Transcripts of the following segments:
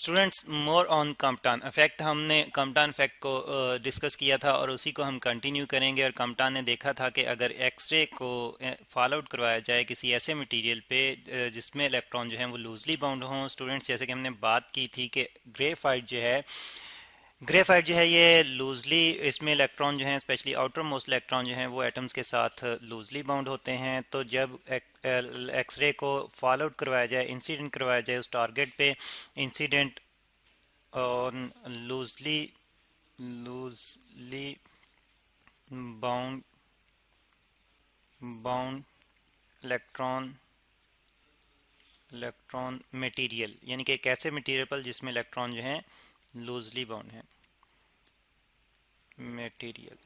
Students, more on Compton effect. हमने Compton effect को discuss किया था और उसी को हम कंटिन्यू करेंगे। और कम्पटान ने देखा था कि अगर एक्सरे को फॉल आउट करवाया जाए किसी ऐसे मटेरियल पे जिसमें इलेक्ट्रॉन जो है वो लूजली बाउंड हों। स्टूडेंट्स, जैसे कि हमने बात की थी कि ग्रेफाइट जो है ये लूजली, इसमें इलेक्ट्रॉन जो हैं स्पेशली आउटर मोस्ट इलेक्ट्रॉन जो हैं वो एटम्स के साथ लूजली बाउंड होते हैं। तो जब एक्सरे को फॉल आउट करवाया जाए, इंसिडेंट करवाया जाए उस टारगेट पे, incident on loosely bound bound electron material, यानी कि एक ऐसे मटेरियल पर जिसमें इलेक्ट्रॉन जो हैं लूजली बाउंड है मटेरियल,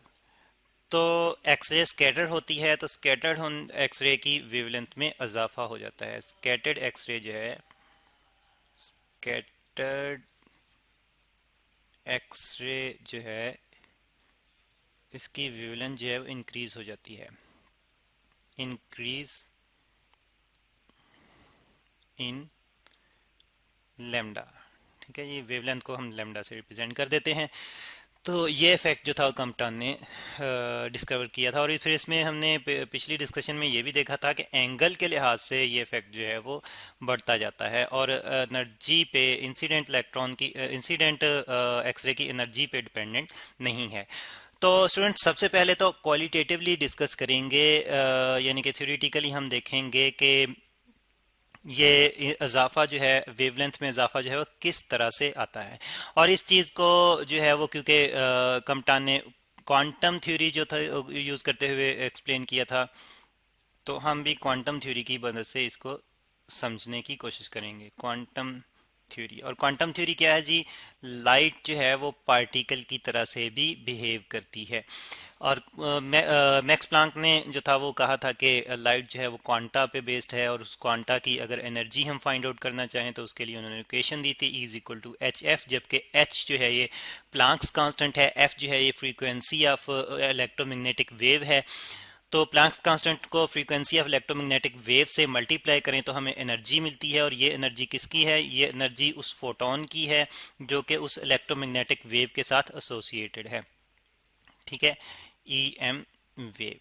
तो एक्सरे स्कैटर्ड होती है। तो स्कैटर्ड एक्सरे की वेवलेंथ में इजाफा हो जाता है। स्कैटर्ड एक्सरे जो है, स्कैटर्ड एक्सरे जो है इसकी वेवलेंथ जो है वो इंक्रीज हो जाती है। Increase in lambda. ठीक है, ये वेवलेंथ को हम लेमडा से रिप्रेजेंट कर देते हैं। तो ये इफेक्ट जो था कम्पटन ने डिस्कवर किया था। और फिर इसमें हमने पिछली डिस्कशन में ये भी देखा था कि एंगल के लिहाज से ये इफेक्ट जो है वो बढ़ता जाता है और एनर्जी पे, इंसिडेंट एक्सरे की एनर्जी पे डिपेंडेंट नहीं है। तो स्टूडेंट, सबसे पहले तो क्वालिटेटिवली डिस्कस करेंगे, यानी कि थ्योरेटिकली हम देखेंगे कि ये इजाफा जो है, वेवलेंथ में इजाफा जो है वो किस तरह से आता है। और इस चीज़ को जो है वो, क्योंकि कम्पटान ने क्वांटम थ्योरी जो था यूज़ करते हुए एक्सप्लेन किया था, तो हम भी क्वांटम थ्योरी की मदद से इसको समझने की कोशिश करेंगे। क्वांटम थ्योरी, और क्वांटम थ्योरी क्या है जी? लाइट जो है वो पार्टिकल की तरह से भी बिहेव करती है। और मैक्स प्लांक ने जो था वो कहा था कि लाइट जो है वो क्वांटा पे बेस्ड है, और उस क्वांटा की अगर एनर्जी हम फाइंड आउट करना चाहें तो उसके लिए उन्होंने इक्वेशन दी थी, E is equal to H F, जबकि एच जो है ये प्लांक्स कांस्टेंट है, एफ जो है ये फ्रीक्वेंसी ऑफ इलेक्ट्रोमैग्नेटिक वेव है। तो प्लैंक्स कांस्टेंट को फ्रीक्वेंसी ऑफ इलेक्ट्रोमैग्नेटिक वेव से मल्टीप्लाई करें तो हमें एनर्जी मिलती है। और ये एनर्जी किसकी है? ये एनर्जी उस फोटोन की है जो कि उस इलेक्ट्रोमैग्नेटिक वेव के साथ एसोसिएटेड है। ठीक है, ई एम वेव।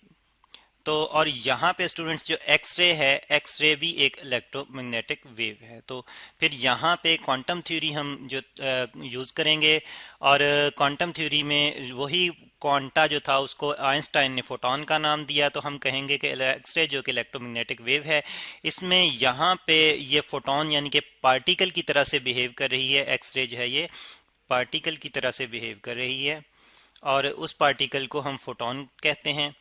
तो और यहाँ पे स्टूडेंट्स जो एक्सरे है, एक्सरे भी एक इलेक्ट्रोमैग्नेटिक वेव है। तो फिर यहाँ पे क्वांटम थ्योरी हम जो यूज़ करेंगे, और क्वांटम थ्योरी में वही क्वांटा जो था उसको आइंस्टाइन ने फोटोन का नाम दिया। तो हम कहेंगे कि एक्सरे जो कि इलेक्ट्रोमैग्नेटिक वेव है, इसमें यहाँ पे ये फोटोन यानी कि पार्टिकल की तरह से बिहेव कर रही है। एक्सरे जो है ये पार्टिकल की तरह से बिहेव कर रही है, और उस पार्टिकल को हम फोटोन कहते हैं।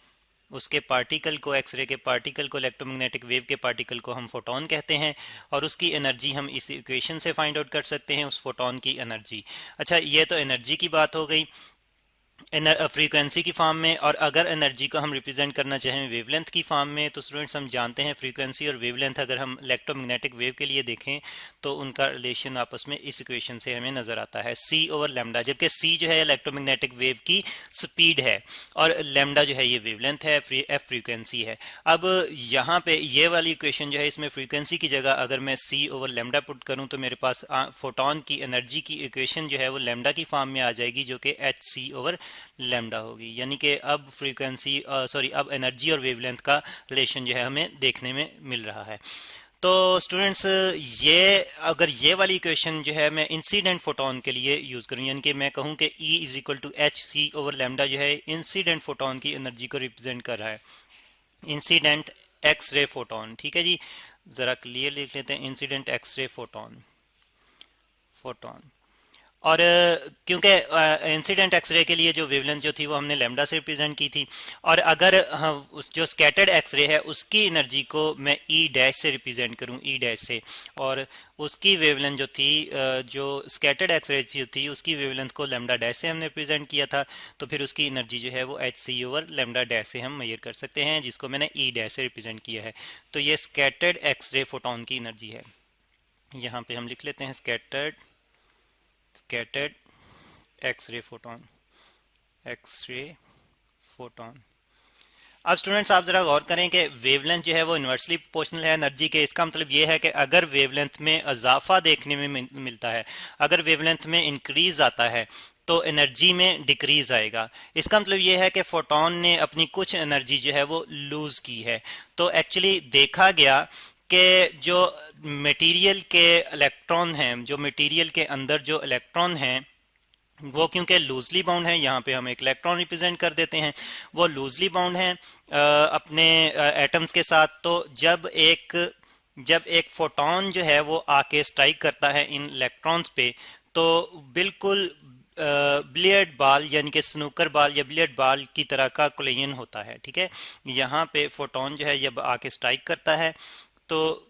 उसके पार्टिकल को, एक्सरे के पार्टिकल को, इलेक्ट्रोमैग्नेटिक वेव के पार्टिकल को हम फोटोन कहते हैं। और उसकी एनर्जी हम इस इक्वेशन से फाइंड आउट कर सकते हैं, उस फोटोन की एनर्जी। अच्छा, ये तो एनर्जी की बात हो गई फ्रीक्वेंसी की फॉर्म में। और अगर एनर्जी को हम रिप्रेजेंट करना चाहें वेवलेंथ की फॉर्म में, तो स्टूडेंट्स हम जानते हैं फ्रीक्वेंसी और वेवलेंथ अगर हम इलेक्ट्रोमैग्नेटिक वेव के लिए देखें तो उनका रिलेशन आपस में इस इक्वेशन से हमें नजर आता है, सी ओवर लेमडा। जबकि सी जो है इलेक्ट्रोमैग्नेटिक वेव की स्पीड है और लेमडा जो है ये वेवलेंथ है, एफ फ्रीक्वेंसी है। अब यहाँ पे ये वाली इक्वेशन जो है, इसमें फ्रीक्वेंसी की जगह अगर मैं सी ओवर लेमडा पुट करूँ तो मेरे पास फोटोन की एनर्जी की इक्वेशन जो है वो लेमडा की फॉर्म में आ जाएगी, जो कि एच सी ओवर लेमडा होगी। यानी कि अब अब एनर्जी और वेवलेंथ का रिलेशन जो है हमें देखने में मिल रहा है। तो स्टूडेंट्स, ये अगर ये वाली इक्वेशन जो है मैं इंसिडेंट फोटोन के लिए यूज करूं, यानी कि मैं कहूं कि E is equal to H C over lambda जो है इंसिडेंट फोटोन की एनर्जी को रिप्रेजेंट कर रहा है, इंसिडेंट एक्स रे फोटोन। ठीक है जी, जरा क्लियर लिख लेते हैं, incident X ray photon. Photon. और क्योंकि इंसिडेंट एक्सरे के लिए जो वेवलेंथ जो थी वो हमने लेमडा से रिप्रेजेंट की थी, और अगर उस जो स्कैटर्ड एक्सरे है उसकी एनर्जी को मैं ई डैश से रिप्रेजेंट करूं, ई डैश से, और उसकी वेवलेंथ जो थी, जो स्कैटर्ड एक्सरे जो थी उसकी वेवलेंथ को लेमडा डैश से हमने रिप्रेजेंट किया था, तो फिर उसकी एनर्जी जो है वो H C over lambda dash से हम मेजर कर सकते हैं, जिसको मैंने ई डैश से रिप्रेजेंट किया है। तो ये स्कैटर्ड एक्सरे फोटोन की एनर्जी है। यहाँ पे हम लिख लेते हैं scattered x ray photon, x ray photon. अब स्टूडेंट्स आप जरा गौर करें कि वेवलेंथ जो है वो इन्वर्सली प्रोपोर्शनल है एनर्जी के। इसका मतलब ये है कि अगर वेवलेंथ में इजाफा देखने में मिलता है, अगर वेवलेंथ में इंक्रीज आता है, तो एनर्जी में डिक्रीज आएगा। इसका मतलब ये है कि फोटोन ने अपनी कुछ एनर्जी जो है वो लूज की है। तो एक्चुअली देखा गया कि जो मटेरियल के इलेक्ट्रॉन हैं, जो मटेरियल के अंदर जो इलेक्ट्रॉन हैं, वो क्योंकि लूजली बाउंड है, यहाँ पे हम एक इलेक्ट्रॉन रिप्रेजेंट कर देते हैं, वो लूजली बाउंड है अपने एटम्स के साथ। तो जब एक फोटोन जो है वो आके स्ट्राइक करता है इन इलेक्ट्रॉन्स पे, तो बिल्कुल बिलियर्ड बॉल यानी कि स्नूकर बॉल या बिलियर्ड बॉल की तरह का कोलिजन होता है। ठीक है, यहाँ पे फोटोन जो है जब आके स्ट्राइक करता है, तो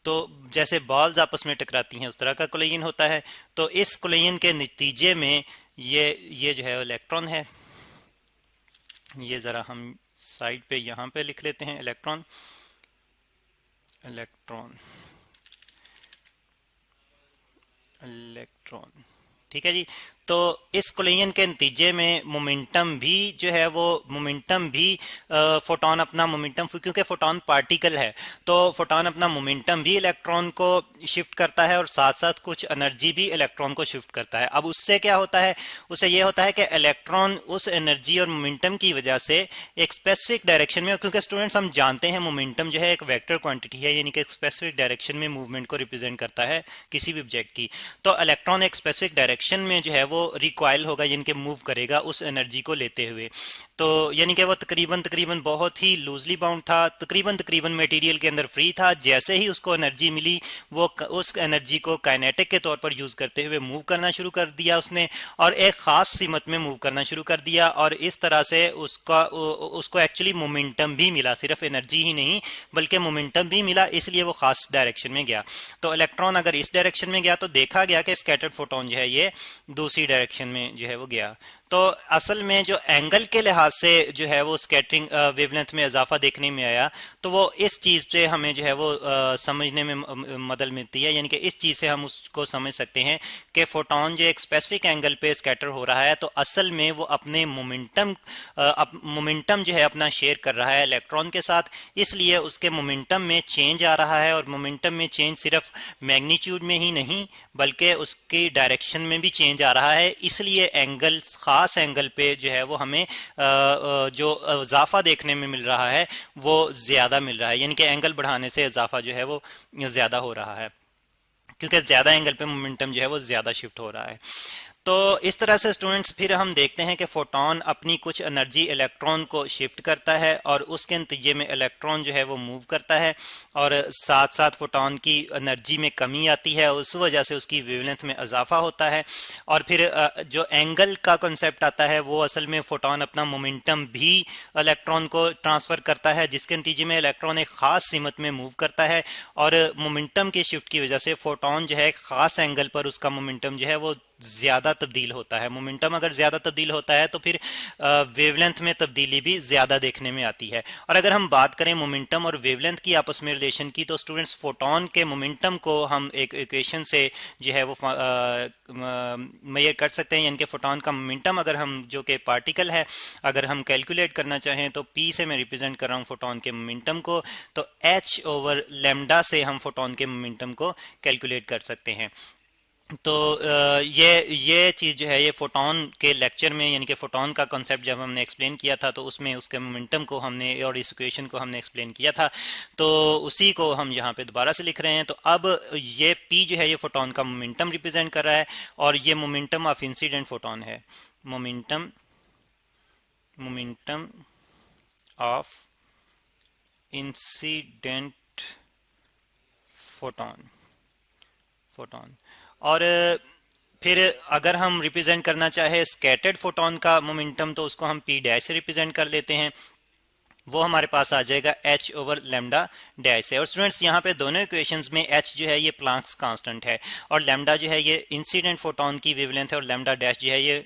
तो जैसे बॉल्स आपस में टकराती हैं उस तरह का कोलिजन होता है। तो इस कोलिजन के नतीजे में ये जो है इलेक्ट्रॉन है। ये ज़रा हम साइड पे यहाँ पे लिख लेते हैं, इलेक्ट्रॉन, इलेक्ट्रॉन, इलेक्ट्रॉन। ठीक है जी। तो इस कोलिजन के नतीजे में मोमेंटम भी जो है वो मोमेंटम भी फोटोन अपना मोमेंटम, क्योंकि फोटोन पार्टिकल है, तो फोटोन अपना मोमेंटम भी इलेक्ट्रॉन को शिफ्ट करता है और साथ साथ कुछ एनर्जी भी इलेक्ट्रॉन को शिफ्ट करता है। अब उससे क्या होता है, उससे ये होता है कि इलेक्ट्रॉन उस एनर्जी और मोमेंटम की वजह से एक स्पेसिफिक डायरेक्शन में, क्योंकि स्टूडेंट्स हम जानते हैं मोमेंटम जो है एक वेक्टर क्वांटिटी है, यानी कि एक स्पेसिफिक डायरेक्शन में मूवमेंट को रिप्रेजेंट करता है किसी भी ऑब्जेक्ट की। तो इलेक्ट्रॉन एक स्पेसिफिक डायरेक्शन में जो है वो रिकॉइल होगा, यानी कि मूव करेगा उस एनर्जी को लेते हुए। तो यानी कि वो तकरीबन तकरीबन बहुत ही लूजली बाउंड था, तकरीबन तकरीबन मटेरियल के अंदर फ्री था। जैसे ही उसको एनर्जी मिली, वो उस एनर्जी को काइनेटिक के तौर पर यूज करते हुए मूव करना शुरू कर दिया उसने, और एक खास सीमत में मूव करना शुरू कर दिया। और इस तरह से उसको एक्चुअली मोमेंटम भी मिला, सिर्फ एनर्जी ही नहीं बल्कि मोमेंटम भी मिला, इसलिए वो खास डायरेक्शन में गया। तो इलेक्ट्रॉन अगर इस डायरेक्शन में गया तो देखा गया कि स्कैटर्ड फोटोन जो है ये दूसरी डायरेक्शन में जो है वो गया। तो असल में जो एंगल के लिहाज से जो है वो स्कैटरिंग वेवलेंथ में इजाफा देखने में आया, तो वो इस चीज़ से हमें जो है वो समझने में मदद मिलती है। यानी कि इस चीज़ से हम उसको समझ सकते हैं कि फोटोन जो एक स्पेसिफिक एंगल पे स्कैटर हो रहा है, तो असल में वो अपने मोमेंटम जो है अपना शेयर कर रहा है इलेक्ट्रॉन के साथ, इसलिए उसके मोमेंटम में चेंज आ रहा है। और मोमेंटम में चेंज सिर्फ मैग्नीट्यूड में ही नहीं बल्कि उसकी डायरेक्शन में भी चेंज आ रहा है, इसलिए एंगल, खास एंगल पे जो है वो हमें जो इजाफा देखने में मिल रहा है वो ज्यादा मिल रहा है। यानी कि एंगल बढ़ाने से इजाफा जो है वो ज्यादा हो रहा है, क्योंकि ज्यादा एंगल पे मोमेंटम जो है वो ज्यादा शिफ्ट हो रहा है। तो इस तरह से स्टूडेंट्स फिर हम देखते हैं कि फोटोन अपनी कुछ एनर्जी इलेक्ट्रॉन को शिफ्ट करता है और उसके नतीजे में इलेक्ट्रॉन जो है वो मूव करता है, और साथ साथ फोटोन की एनर्जी में कमी आती है, उस वजह से उसकी वेवलेंथ में इजाफा होता है। और फिर जो एंगल का कंसेप्ट आता है, वो असल में फोटोन अपना मोमेंटम भी इलेक्ट्रॉन को ट्रांसफर करता है, जिसके नतीजे में इलेक्ट्रॉन एक खास सीमत में मूव करता है। और मोमेंटम की शिफ्ट की वजह से फोटोन जो है एक खास एंगल पर उसका मोमेंटम जो है वो ज्यादा तब्दील होता है। मोमेंटम अगर ज्यादा तब्दील होता है तो फिर वेवलेंथ में तब्दीली भी ज्यादा देखने में आती है। और अगर हम बात करें मोमेंटम और वेवलेंथ की आपस में रिलेशन की, तो स्टूडेंट्स फोटोन के मोमेंटम को हम एक इक्वेशन से जो है वो मेजर कर सकते हैं। यानी कि फोटोन का मोमेंटम अगर हम, जो कि पार्टिकल है, अगर हम कैलकुलेट करना चाहें तो पी से मैं रिप्रेजेंट कर रहा हूँ फोटोन के मोमेंटम को, तो एच ओवर लैम्डा से हम फोटोन के मोमेंटम को कैलकुलेट कर सकते हैं। तो ये चीज़ जो है ये फोटोन के लेक्चर में, यानी कि फोटोन का कॉन्सेप्ट जब हमने एक्सप्लेन किया था, तो उसमें उसके मोमेंटम को हमने और इस इक्वेशन को हमने एक्सप्लेन किया था। तो उसी को हम यहाँ पे दोबारा से लिख रहे हैं। तो अब ये पी जो है ये फोटोन का मोमेंटम रिप्रेजेंट कर रहा है, और ये मोमेंटम ऑफ इंसिडेंट फोटोन है। Momentum momentum of incident photon photon और फिर अगर हम रिप्रेजेंट करना चाहे स्कैटर्ड फोटोन का मोमेंटम, तो उसको हम पी डैश से रिप्रेजेंट कर लेते हैं। वो हमारे पास आ जाएगा एच ओवर लैम्डा डैश से। और स्टूडेंट्स यहाँ पे दोनों इक्वेशंस में एच जो है ये प्लांक्स कांस्टेंट है, और लैम्डा जो है ये इंसिडेंट फोटोन की वेवलेंथ है, और लैम्डा डैश जो है ये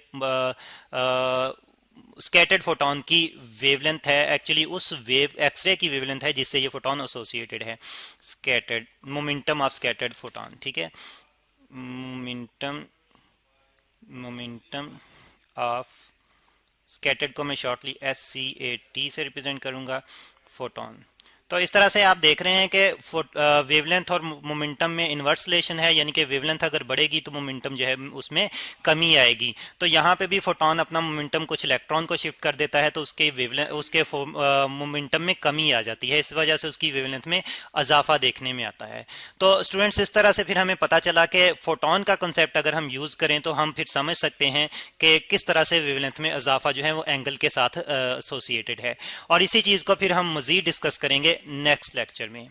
स्कैटर्ड फोटोन की वेवलेंथ है। एक्चुअली उस वेव एक्सरे की वेवलेंथ है जिससे ये फोटोन एसोसिएटेड है। Scattered momentum of scattered photon, ठीक है, मोमेंटम मोमेंटम ऑफ स्कैटर्ड को मैं शॉर्टली SCAT से रिप्रेजेंट करूंगा, फोटोन। तो इस तरह से आप देख रहे हैं कि वेवलेंथ और मोमेंटम में इन्वर्स रिलेशन है, यानी कि वेवलेंथ अगर बढ़ेगी तो मोमेंटम जो है उसमें कमी आएगी। तो यहाँ पे भी फोटोन अपना मोमेंटम कुछ इलेक्ट्रॉन को शिफ्ट कर देता है, तो उसके वेवलेंथ उसके मोमेंटम में कमी आ जाती है, इस वजह से उसकी वेवलेंथ में इजाफा देखने में आता है। तो स्टूडेंट्स, इस तरह से फिर हमें पता चला कि फोटोन का कंसेप्ट अगर हम यूज करें तो हम फिर समझ सकते हैं कि किस तरह से वेवलेंथ में इजाफा जो है वो एंगल के साथ एसोसिएटेड है। और इसी चीज को फिर हम मजीद डिस्कस करेंगे नेक्स्ट लेक्चर में।